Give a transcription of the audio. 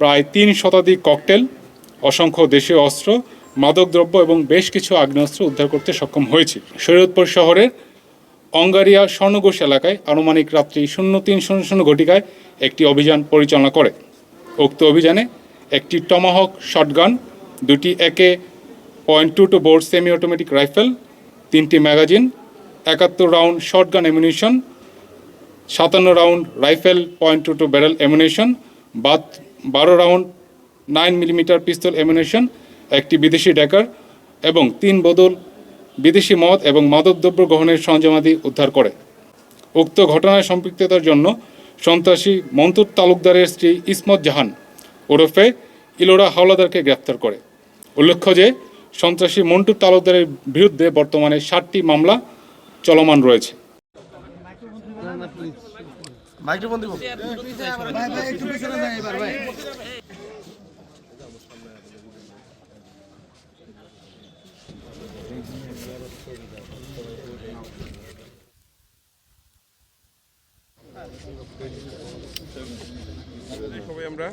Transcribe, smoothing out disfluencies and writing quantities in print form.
প্রায় 3 শতাধিক ককটেল, অসংখ্য দেশীয় অস্ত্র, মাদকদ্রব্য এবং বেশ কিছু আগ্নেয়াস্ত্র উদ্ধার করতে সক্ষম হয়েছে। শরীয়তপুর শহরের অঙ্গারিয়া স্বর্ণঘোষ এলাকায় আনুমানিক রাত্রি 03:00 ঘটিকায় একটি অভিযান পরিচালনা করে। উক্ত অভিযানে একটি টমাহক শটগান, 2টি AK.22 bore semi automatic rifle, 3টি magazine, 71 round shotgun ammunition, 57 round rifle .22 barrel ammunition, 12 round 9mm pistol ammunition, একটি বিদেশি ড্যাকার এবং 3 বোতল বিদেশি মদ এবং মাদকদ্রব্য গ্রহণের সরঞ্জামাদি উদ্ধার করে। উক্ত ঘটনায় সম্পৃক্ততার জন্য সন্ত্রাসী মন্টু তালুকদারের স্ত্রী ইসমত জাহান ওরফে ইলোরা হাওলাদারকে গ্রেপ্তার করে। উল্লেখ্য যে সন্ত্রাসী মন্টু তালুকদারের বিরুদ্ধে বর্তমানে 7টি মামলা চলমান রয়েছে। সবাই আমরা